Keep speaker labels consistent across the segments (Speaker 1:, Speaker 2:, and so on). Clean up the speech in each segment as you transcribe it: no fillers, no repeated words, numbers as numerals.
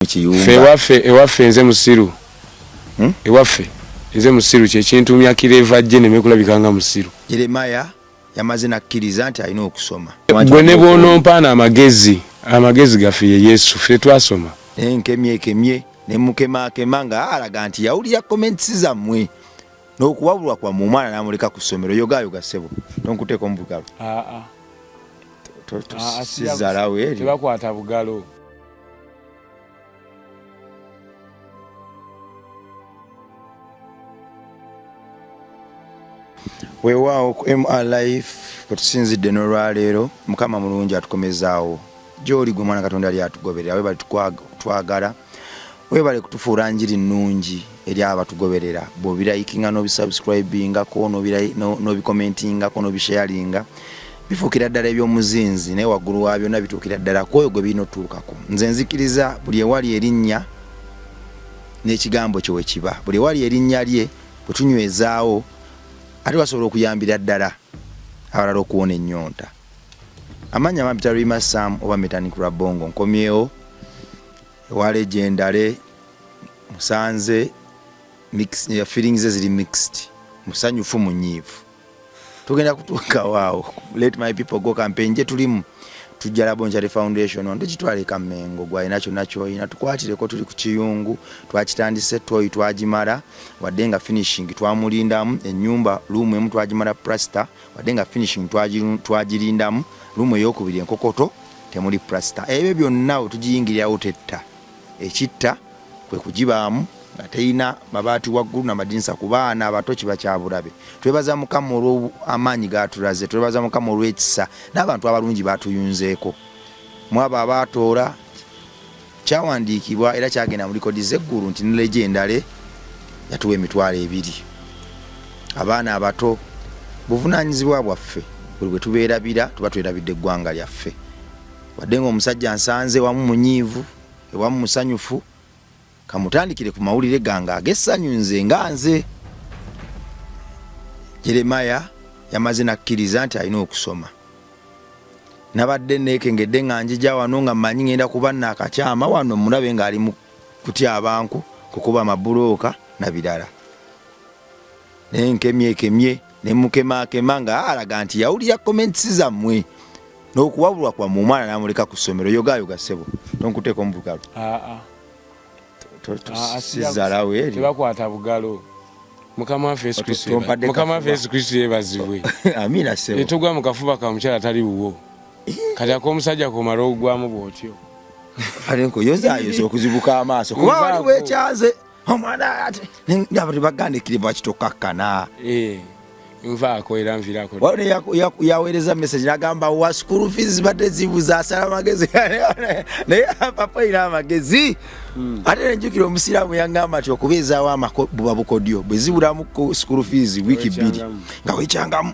Speaker 1: ewaffe nze musiru ewaffe nze musiru kye kintu myakira evajje ne mekulabikanga musiru.
Speaker 2: Yeremaya yamaze nakkiriza nti alina okusoma.
Speaker 1: Gwe ne bw'onompaana amagezi gaffe ye Yesu ffe twasoma.
Speaker 2: Nkemye ne mukemaakema nga alaga nti yawulira comments zammwe n'okuwabulwa kwa mu mwana n'amuleka ku ssomero yogayoga ssebo tonkuteeko mu bugalo. Sizalawo eri
Speaker 1: tebakwata bugalo.
Speaker 2: Weewaawo ku MR Life kwe tusinzidde n'olwaleero Mukama mulungi atukomezaawo gy'oli gwe mwana Katonda ali atugoberera weebale twagala weebale kutufuula njiri nnungi eri abatugoberera bw'obirayikinga n'obisubscribingako n'obikomentingako n'obisharinga bifuukira ddala eby'omuzinzi naye waggulu wa byonna bituukira ddala kwoyo gwe birinotuukako. Nze nzikiriza buli ewali erinnya n'ekigambo kye we kiba buli ewali erinnya lye bwe tunywezaawo ate basobola okuyambira ddala abalala okuwona ennyonta. Amanya mapita Rima Sam oba Metanikula Bongo nkomyewo ewa legendary musanze feelings ziri mixed musanyufu munyiivu tugenda kutuuka waawo let my people go campaign je tulimu tujjala Bonchari Foundation onde kitwale Kamengo gwalina kyonna ky'olina tukwatireko tuli ku kiyungu twakitandise toyi twagimala wadde nga finishing twamulindamu ennyumba room emu twagimala plaster wadde nga finishing twagirindamu room ey'okubiri enkokoto temuli plaster. Ebyo byonna tugiyingirirawo tetta ekitta kwe kugibaamu nga teyina mabaati waggulu n'amadinisa ku baana abato kiba kyabulabe. Twebaza Mukama olw'amaanyi gaatulaze, twebaza Mukama olw'ekisa n'abantu abalungi baatuyunzeeko. Mwabo abaatoola kyawandiikibwa era kyagenda mu likodi z'eggulu nti ne legendary yatuwa emitwalo 2. Abaana abato buvunaanyizibwa bwaffe buli bwe tubeerabira tuba twerabidde eggwanga lyaffe. Wadde ng'omusajja nsanze wamu munyiivu ewamu musanyufu kamutandikire ku mawulire gange ag'essanyu nze nga nze. Yeremaya yamaze nakkiriza nti alina okusoma. Nabadde neekengedde nga njija wano nga mmanyi ngenda kuba nakakyama wano mulabe ng'ali mu kutya abantu kukuba amabulooka na birala. Naye nkemye ne mukemaakema nga alaga nti yawulira comments zammwe n'okuwabulwa kwa mu mwana n'amuleka ku ssomero yogayoga ssebo tonkuteeko mu bugalo. Sizalawo eri
Speaker 1: tebakwata bugalo. Mukama waffe Yesu Kristo yeebazibwe.
Speaker 2: Amina ssebo.
Speaker 1: Tugwa mu kafuba ka mukyala tali wuwo kati ak'omusajja kumala ogwamu bw'otyo
Speaker 2: alenko yozaayoza okuzibuka amaaso kuba wali weekyaze omwana ate n'abantu bagandikire bakitokakkana.
Speaker 1: Nvaako era nvirako.
Speaker 2: Yaweereza message n'agamba wa school fees badde zibuza asala amagezi naye papa ina amagezi. Ate nenjukira omusiraamu yangamba nti okubeezaawo buba bukodyo bwe zibulamu school fees wiiki 2 nga weekyangamu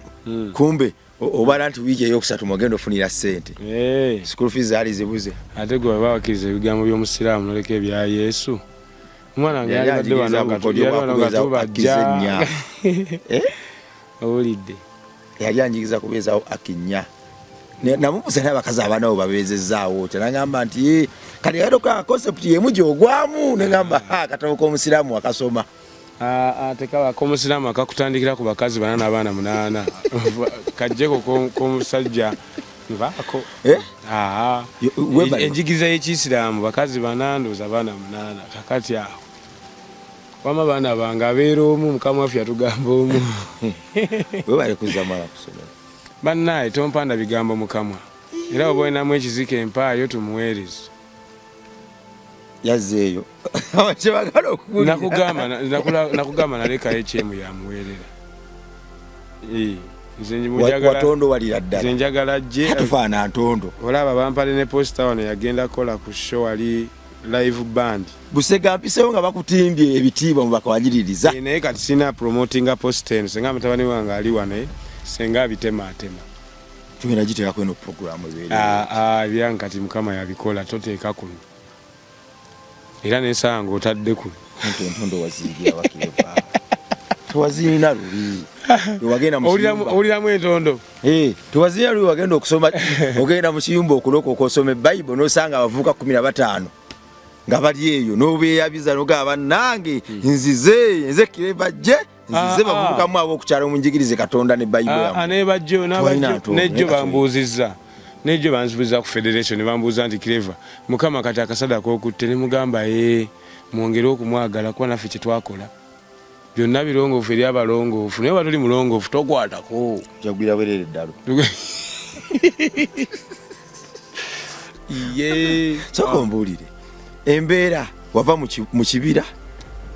Speaker 2: kumbe obala nti wiiki eyokusatu mugenda ofunira ssente. School fees ali zibuze. Ate
Speaker 1: gwe baba bakkiriza ebigambo by'omusiraamu noleka ebya Yesu. Omwana wange yalibadde wano nga tubajja. Owulidde
Speaker 2: yali anjigiza kubeezaawo akinya namubuuza n'abakazi abaanawo babeezezaawo tenagamba nti kati yadoka concept yemu gy'ogwamu negamba akatabo k'omusiraamu akasoma
Speaker 1: tekaba k'omusiraamu akakutandikira ku bakazi 4 n'abaana 8 kajjeko k'omusajja nvaako enjigiriza y'Ekiyisiraamu bakazi 4 ndowooza abaana 8 kakati awo wama baana bange abeera omu Mukama waffe yatugamba omu.
Speaker 2: We bali kuzamala kusomera.
Speaker 1: Bannaye tompanda bigambo Mukama. Era oba olinamu ekizika empaayo tumuweereze.
Speaker 2: Yazzeeyo.
Speaker 1: Nakugamba nalekayo ekyemu yamuweerera.
Speaker 2: Watondo walira ddala.
Speaker 1: Nze njagala ajje.
Speaker 2: Tufaana ntondo.
Speaker 1: Olaba bampale ne posta wano yagenda kola ku show ali live band.
Speaker 2: Busega mpisewo nga bakutimbye ebitiibwa mu bakawagiririza.
Speaker 1: Naye kati sina promotinga posten senga mutabani wange ali wane senga abitema.
Speaker 2: Tugenda giteekako eno program ebeere.
Speaker 1: Ebyange kati Mukama yabikola toteeka kuno. Era n'ensanga otadde kuno.
Speaker 2: Ntondo waziigira wakireva. Tuwaziina luli. Wagenda mu kiyumba.
Speaker 1: Owuliramu entondo.
Speaker 2: Tuwaziina luli wagenda okusoma ogenda mu kiyumba okulokoka osome Bible n'osanga abavubuka 15. nga bali eyo n'obeeyabiza n'ogamba nange nze Kirevajje nzize bavubukamu ab'okukyalo munjigirize Katonda ne Bayibuli yammwe.
Speaker 1: Ne bajjo nejjo bambuuzizza nejjo bansubiza ku federation ne bambuuza nti Kireva Mukama kati akasada k'okutte ne mugamba mwongere okumwagala kuba naffe kye twakola byonna birongoofu eri abalongoofu naye batuli mulongoofu tokwatako
Speaker 2: jagwira bwerere ddalo soko mbuulire embeera wava mu kibira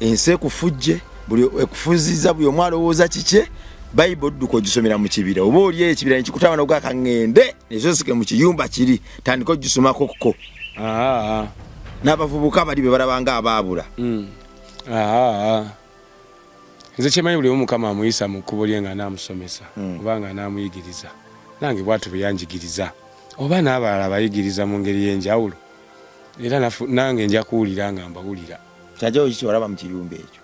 Speaker 2: ensi ekufujje buli ekufuzizza buli omu alowooza kikye Bayibuli dduka ogisomera mu kibira oba oli ekibira nekikutama nogaka ŋŋende nesosike mu kiyumba kiri tandika ogisomako ko n'abavubuka bali be balabanga abaabula.
Speaker 1: Nze kyemanyi buli omu Mukama amuyisa mu kkubo lye nga anaamusomesa oba nga anaamuyigiriza nange bw'atyo bwe yanjigiriza oba n'abalala bayigiriza mu ngeri y'enjawulo era nange nja kuwulira nga mbawulira.
Speaker 2: Kyajawo kiki walaba mu kiyumba ekyo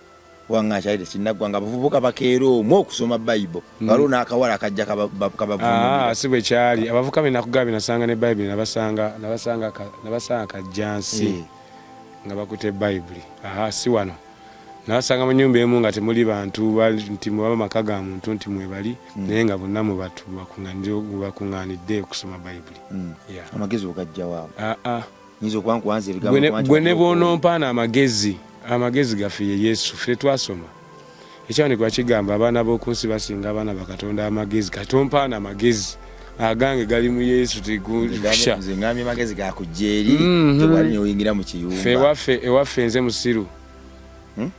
Speaker 2: wanga kyalire kinnaggwanga abavubuka bakeera omwo okusoma Bayibuli waliwo n'akawala akajja kabavumulira.
Speaker 1: Si bwe kyali abavubuka be nakugamba nasanga ne Bayibuli nabasanga kajjansi nga bakute Bayibuli si wano nabasanga mu nnyumba emu nga temuli bantu nti mwaba maka ga muntu nti mwebali naye nga bonna mu batu bakuŋŋaanidde okusoma Bayibuli.
Speaker 2: Amagezi ogajja waabo
Speaker 1: gwe ne bw'onompaana amagezi gaffe ye Yesu ffe twasoma ekyawandikibwa kigamba abaana b'oku nsi basinga abaana bakatonda amagezi kati ompaana amagezi agange gali mu Yesu
Speaker 2: nze ngambye amagezi gakujja eri tewali neoyingira mu kiyumba.
Speaker 1: Ewaffe nze musiru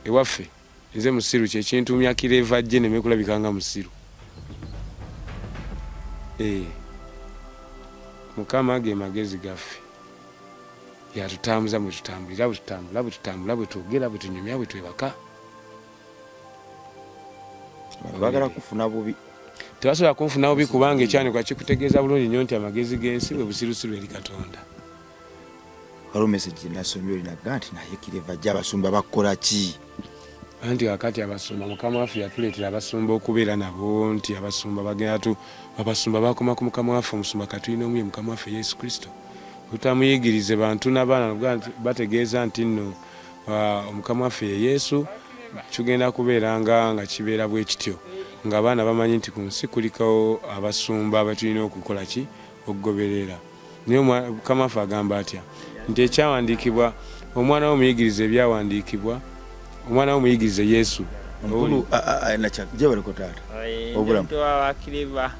Speaker 1: ewaffe nze musiru kyekintumya Kirevajje nemekulabikanga musiru. Mukama ge magezi gaffe yatutambuza bwe tutambulira bwe twogera bwe tunyumya bwe twebaka.
Speaker 2: Bagala kufuna bubi
Speaker 1: tebasobola kunfuna bubi kubanga ekyanikwa kikutegeeza bulungi nnyo nti amagezi g'ensi bwe busirusiru eri Katonda.
Speaker 2: waliwo message nasomye olinaga nti naye Kirevajje abasumba bakola ki?
Speaker 1: Anti kakati abasumba Mukama waffe yatuleetera abasumba okubeera nabo nti abasumba bagenda abasumba bakoma ku Mukama waffe omusumba katulina omu ye Mukama waffe Yesu Kristo. Tutamuyigirize bantu n'abaana bategeeza nti nno Omukama waffe ye Yesu kigenda kubeera nga kibeera bwe kityo nga abaana bamanyi nti ku nsi kuliko abasumba abatulina okukola ki okugoberera. Naye Mukama waffe agamba atya nti ekyawandiikibwa omwana w'omuyigiriza ebyawandiikibwa omwana w'omuyigiriza Yesu
Speaker 3: Wakiriva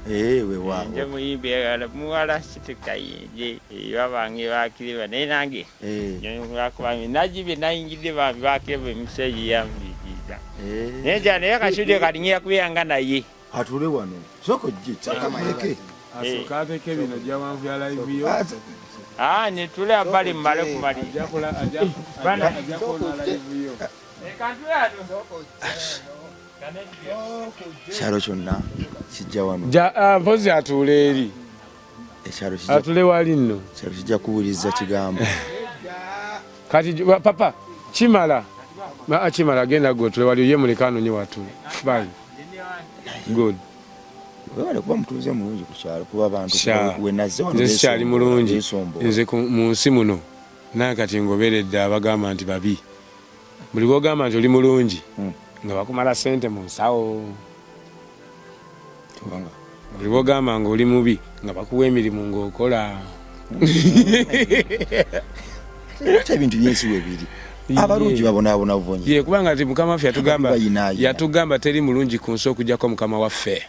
Speaker 3: nje muyimbe muwala kitekayinje babange Wakiriva naye nange najibye nayingidde bambi Wakiriva emiseji yambigiza naye njana naye akasudde kalingira kubeyanga naye
Speaker 2: atule wano soko jje takamayeke
Speaker 1: asooka ateeke bino gyawanvu ya live yo
Speaker 3: nitule abali mmale kumalira
Speaker 1: ajja kuona live yo
Speaker 2: ekyalo kyonna kijja wano
Speaker 1: mpozi atuule eri atule wali nno
Speaker 2: ekyalo kijja kuwuliriza kigambo
Speaker 1: kati papa kimala genda gwe otule wali ye muleka anonye watule bye good
Speaker 2: wale kuba mutuuze mulungi ku kyalo kuba abantu wenazze wano
Speaker 1: nze sikyali mulungi nze mu nsi muno naye kati ngoberedde abagamba nti babi buli bwogamba nti oli mulungi nga bakumala ssente mu nsawo buli bwogamba nga oli mubi nga bakuwa emirimu ng'okola
Speaker 2: ebintu byensi webiri abalungi babonaabona bubonyi
Speaker 1: ye kubanga ti Mukama waffe yatugamba teri mulungi ku nsi okugyako Mukama waffe.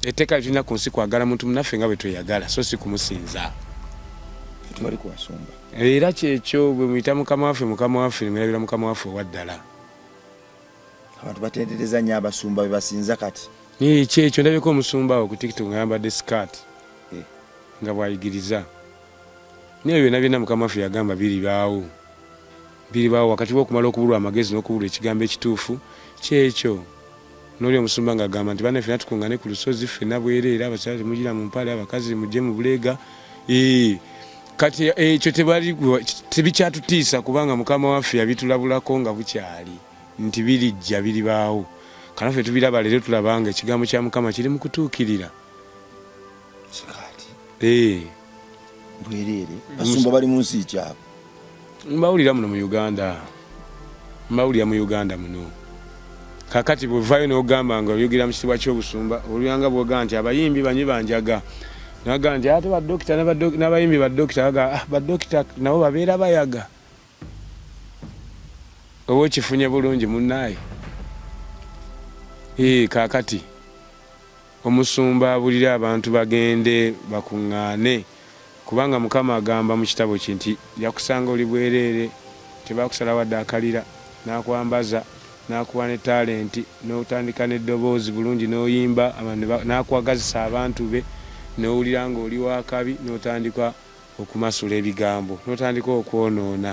Speaker 1: Etteeka litulina ku nsi kwagala muntu munaffe nga bwe tweyagala so si kumusinza
Speaker 2: tewali kuwasumba
Speaker 1: era kyekyo bwe muyita Mukama waffe nemwerabira Mukama waffe owaddala.
Speaker 2: Abantu batendereza nnyo abasumba be basinza kati
Speaker 1: kyekyo ndabyeko omusumba awo ku TikTok nga yambadde skirt nga bwayigiriza naye byonna Mukama waffe yagamba biribaawo wakati w'okumala okubulwa amagezi n'okubulwa ekigambo ekituufu kyekyo. Noli omusumba nga agamba nti bannaffe natukungane ku lusozi ffenna bwereera abakyala temugira mu mpale abakazi mujje mu buleega kati ekyo tebikyatutiisa kubanga Mukama waffe yabitulabulako nga bukyali nti birijja biribaawo kanaffe tubiraba leero tulabanga ekigambo kya Mukama kiri mu kutuukirira.
Speaker 2: bwereere basumba bali mu nsi kyabo
Speaker 1: mbawulira muno mu Uganda, mbawulira mu Uganda muno. Kakati bwevayo n'ogamba nga oyogera mu kitiibwa ky'obusumba oluyanga bw'oga nti abayimbi banyi banjaga naga nti ate badokita n'abayimbi badokita aga badokita nabo babeera bayaga oba kifunye bulungi munnaye. Kakati omusumba abulira abantu bagende bakuŋŋaane kubanga Mukama agamba mu kitabo kye nti yakusanga oli bwereere tebakusala wadde akalira n'akwambaza n'akuwa ne talenti n'otandika n'eddoboozi bulungi n'oyimba n'akwagazisa abantu be n'owulira ng'oli wa kabi n'otandika okumasula ebigambo n'otandika okwonoona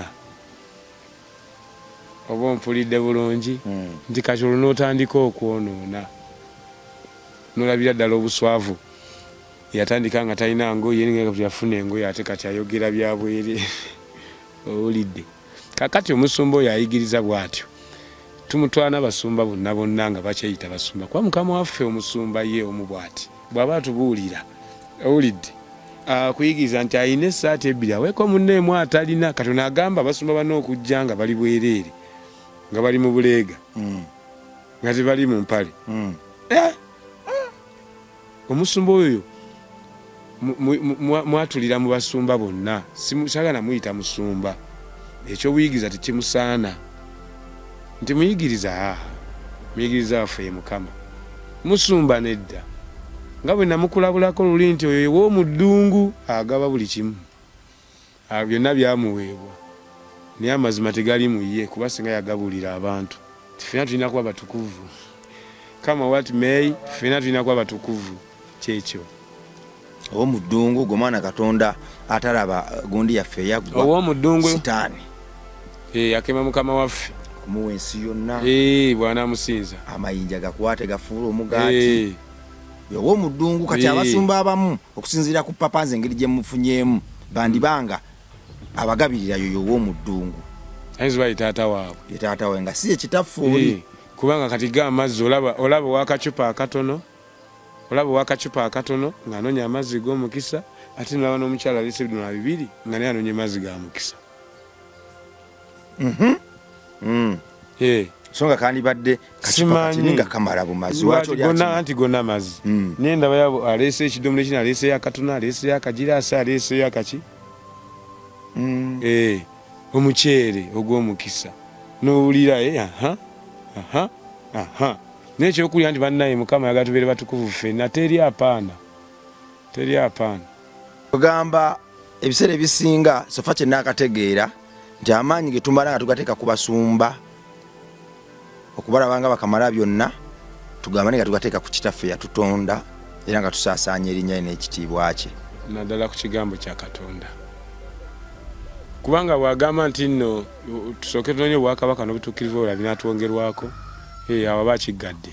Speaker 1: oba ompulidde bulungi nti kati olwo n'otandika okwonoona n'olabira ddala obuswavu yatandika nga talina ngoye nga yafuna engoye ate kati ayogera byabwere owulidde. Kakati omusumba oyo ayigiriza bw'atyo tumutwana basumba bonna bonna nga bakyeyita basumba kuba Mukama waffe omusumba ye omu bw'ati bw'aba tubuulira owulidde akuyigiriza nti ayina essaati ebbiri aweeko munneemu atalina. Katonda agamba abasumba bano okujja nga bali bwereere nga bali mu buleega nga tebali mu mpale. Omusumba oyo mwatulira mu basumba bonna sagala muyita musumba ekyobuyigiriza tekimusaana nti muyigiriza waffe ye Mukama musumba nedda nga bwe namukulabulako luli nti oyo w'omuddungu agaba buli kimu byonna byamuweebwa naye amazima tegali mu ye kuba singa yagabulira abantu. Ffena tulina kuba batukuvu kama what may ffena tulina kuba batukuvu kyekyo.
Speaker 2: Owomuddungu gwe mwana Katonda atalaba gundi yaffe yaggwa
Speaker 1: owomuddungu
Speaker 2: sitaani
Speaker 1: yakema Mukama waffe
Speaker 2: kumuwa ensi yonna
Speaker 1: bw'anaamusinza
Speaker 2: amayinja gakwate gafuula omugaati. Owomuddungu kati abasumba abamu okusinziira ku papa nze engeri gye mufunyeemu bandibanga abagabirira yoyo owomuddungu
Speaker 1: ayinza bayi taata waabwe
Speaker 2: ye taata we nga si ekitaffe oli
Speaker 1: kubanga kati ga amazzi olaba wakacupa akatono ng'anoonya amazzi g'omukisa ate nolaba n'omukyala aleese ebidomola 2 nga naye anoonya amazzi ga mukisa.
Speaker 2: so nga kandibadde kakininga kamala bumazi
Speaker 1: anti gonna mazzi naye ndaba yabo aleese ekidomola ekino aleeseyo akatono aleeseyo akagiraasi aleeseyo akaki omuceere ogw'omukisa n'owulira n'ekyokulya nti bannaye Mukama yagala tubeere batukuvu ffenna teri apaana.
Speaker 2: Ogamba ebiseera ebisinga sofa kye naakategeera nti amaanyi ge tumala nga tugateeka ku basumba okubalaba nga bakamala byonna tugamba nga tugateeka ku kitaffe yatutonda era nga tusaasaanya erinnya lye n'ekitiibwa kye
Speaker 1: naddala ku kigambo kya Katonda kubanga bw'agamba nti nno tusooke tunoonye obwakabaka n'obutuukirivu olabye n'atwongerwako awo aba akiggadde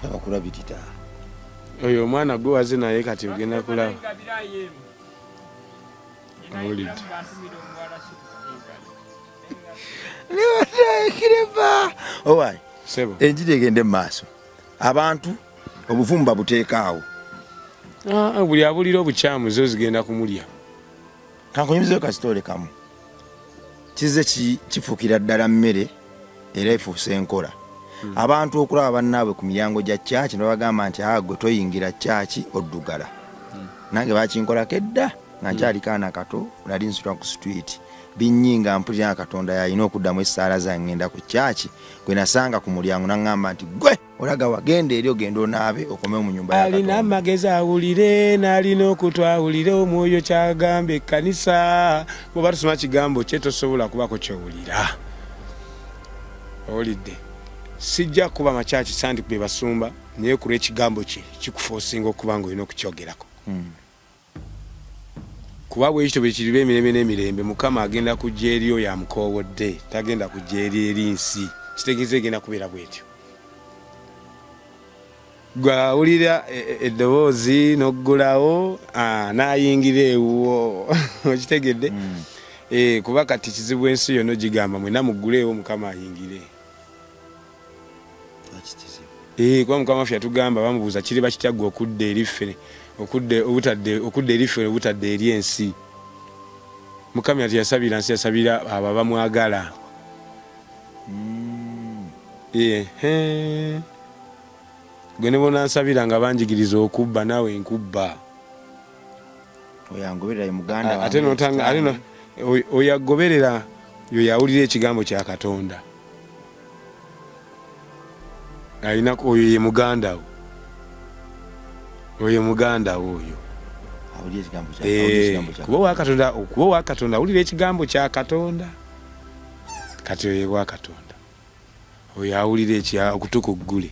Speaker 2: abakulabirira
Speaker 1: oyo omwana gwe waze naye kati ogenda kulaba owulidde
Speaker 2: owayi enjiri egende mu maaso abantu obuvumu babuteekaawo
Speaker 1: buli abulira obukyamu zo zigenda kumulya.
Speaker 2: Kankonyumizeyo kasitole kamu kize kifuukira ddala mmere era efuuse enkola. Abantu okulaba bannaabwe ku miryango gya chachi ne bagamba nti gwe toyingira chachi oddugala. Nange bakinkolako edda nga nkyali kaana kato nali nsitula ku street binyinga mpulira Katonda yalina okuddamu essaala zange ngenda ku chachi gwe nasanga ku mulyango n'aŋŋamba nti gwe olaga wagenda eri ogenda onaabe okome mu nyumba ya Katonda.
Speaker 1: Alina amagezi awulire n'alina okutwawulire omwoyo kyagamba ekkanisa bw'oba tusoma kigambo kye tosobola kubako kyowulira. Owulidde sijja kuba machachi sandi kube basumba naye kulwa ekigambo kye kikufoosinga okuba ng'olina okukyogerako. Kuba bwekityo bwe kiriba emirembe n'emirembe Mukama agenda kujja eri oyo amukoowodde tagenda kujja eri nsi kitegeeza egenda kubeera bwetyo. Gwawulira eddoboozi n'oggulawo n'ayingira ewuwo okitegedde kuba kati kizibu ensi yonna gigamba mwena mugguleewo Mukama ayingire. Kuba Mukama waffe yatugamba bamubuuza kiri bakityaggwa okudda eri ffe okudda eri ffe obutadde eri ensi. Mukama yati yasabira nsi yasabira abo bamwagala. Gwe ne bona nsabira nga banjigiriza okubba nawe nkubba.
Speaker 2: Oyangoberera ye muganda
Speaker 1: ate notanga alino oyagoberera yo yawulira ekigambo kya Katonda. Alina oyo ye muganda wo. Oyo muganda oyo.
Speaker 2: Awulira ekigambo kya
Speaker 1: kuba wa Katonda awulira ekigambo kya Katonda. Kati oyo ye wa Katonda. Oyo awulira ekya okutuka oggule.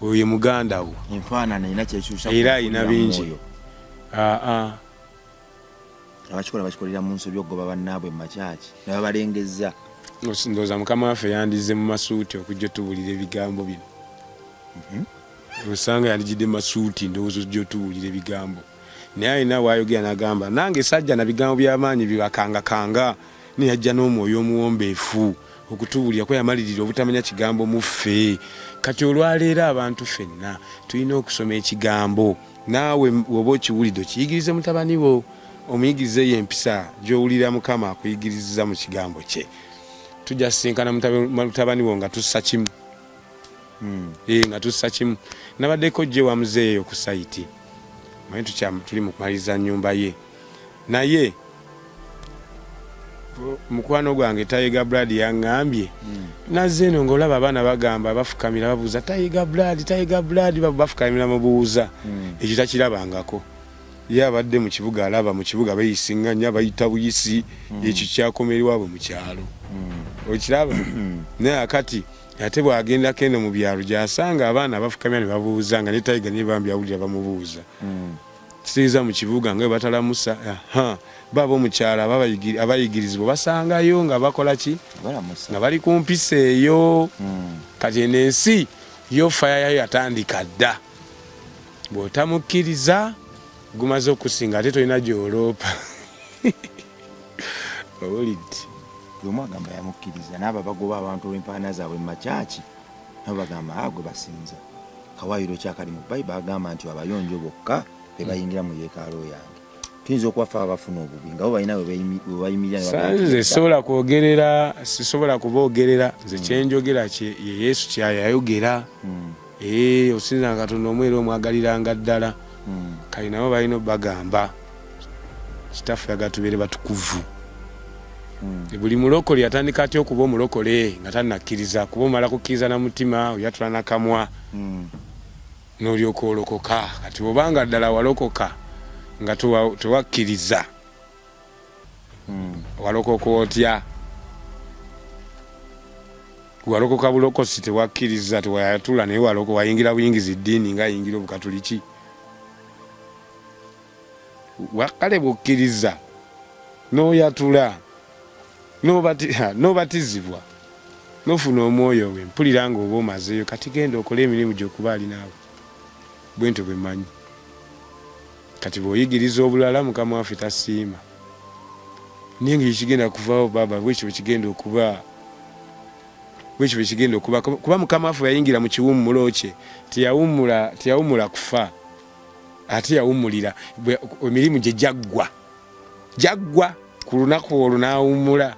Speaker 1: Oyo ye muganda wo.
Speaker 2: Enfaanana ina kyekyusa.
Speaker 1: Era ina bingi.
Speaker 2: Abakikolera mu nsi by'ogoba bannaabwe mu makyaki ne babalengezza.
Speaker 1: Ndowooza Mukama waffe yandize mu masuuti okujja tuwulira ebigambo bino. Osanga yandigidde masuuti ndowooza ojja otuwulira ebigambo. Naye alina waayogera n'agamba nange sajja na bigambo by'amaanyi bibakangakanga naye yajja n'omwoyo omuwombeefu okutuwulira kwe yamalirira obutamanya kigambo mu ffe. Kati olwaleero abantu ffenna tulina okusoma ekigambo. Naawe woba okiwulidde okiyigirize mutabani wo. Omuyigirize y'empisa gy'owulira Mukama akuyigiriza mu kigambo kye. Tujja sisinkana mutabani wo nga tussa kimu. Nga tussa kimu. Nabaddeko gye wa muzeeyo ku sayiti. Manyi tuli mu kumaliriza nnyumba ye. Naye mukwano gwange Tayiga Brad yaŋŋambye nazze eno ng'olaba abaana bagamba bafukamira babuuza Tayiga Brad bafukamira mubuuza. Ekyo takirabangako. Ye abadde mu kibuga alaba mu kibuga bayisinganya bayita buyisi ekyo kyakomerwaabwe mu kyalo. Okiraba? Naye akati ate bw'agenda kendo mu byalo gy'asanga abaana bafukamya ne babuuza nga ne Tayiga ne bambi awulira bamubuuza. Kitegeeza mu kibuga nga batalamusa baba omukyala abayigirizibwa basangayo nga bakola ki? Nga bali ku mpisa eyo. Kati eno ensi yo faya yayo yatandika dda. Bw'otamukkiriza gumaze okusinga ate tolina gy'oloopa. Owulidde?
Speaker 2: Omu agamba yamukkiriza n'abo bagoba abantu olw'empaana zaabwe mu makyaki nabo bagamba gwe basinza. Kawaayiro kyakali mu Bayibuli agamba nti abayonjo bokka be bayingira mu yeekaalu yange. Tuyinza okubafa abafuna obubi nga bo balina we bayimirira.
Speaker 1: Nze sisobola kuboogerera. Nze kyenjogera ye Yesu kyayayogera. Osinza Katonda omweru omwagaliranga ddala. Kali nabo balina bagamba kitaffe yagatubeere batukuvu. Buli mulokole atandika atya okuba omulokole nga tannakkiriza kuba omala kukkiriza na mutima oyatula nakamwa n'olyoka olokoka. Kati obanga ddala walokoka nga tewakkiriza walokoka otya? Walokoka bulokosi tewakkiriza tewayatula naye walokoka wayingira buyingizi ddiini nga ayingira obukatuliki. Wakale bukkiriza n'oyatula n'obatizibwa n'ofuna omwoyo we mpulira nga oba omazeeyo kati genda okole emirimu gy'okuba alinaabo. Bwe ntyo bwe mmanyi. Kati bw'oyigiriza obulala Mukama waffe tasiima. Naye nga ekigenda kuvaawo baba bwekyo bwe kigenda okuba. Kuba Mukama waffe yayingira mu kiwummulo kye teyawummula kufa. Ate yawummulira emirimu gye gyaggwa ku lunaku olwo n'awummula.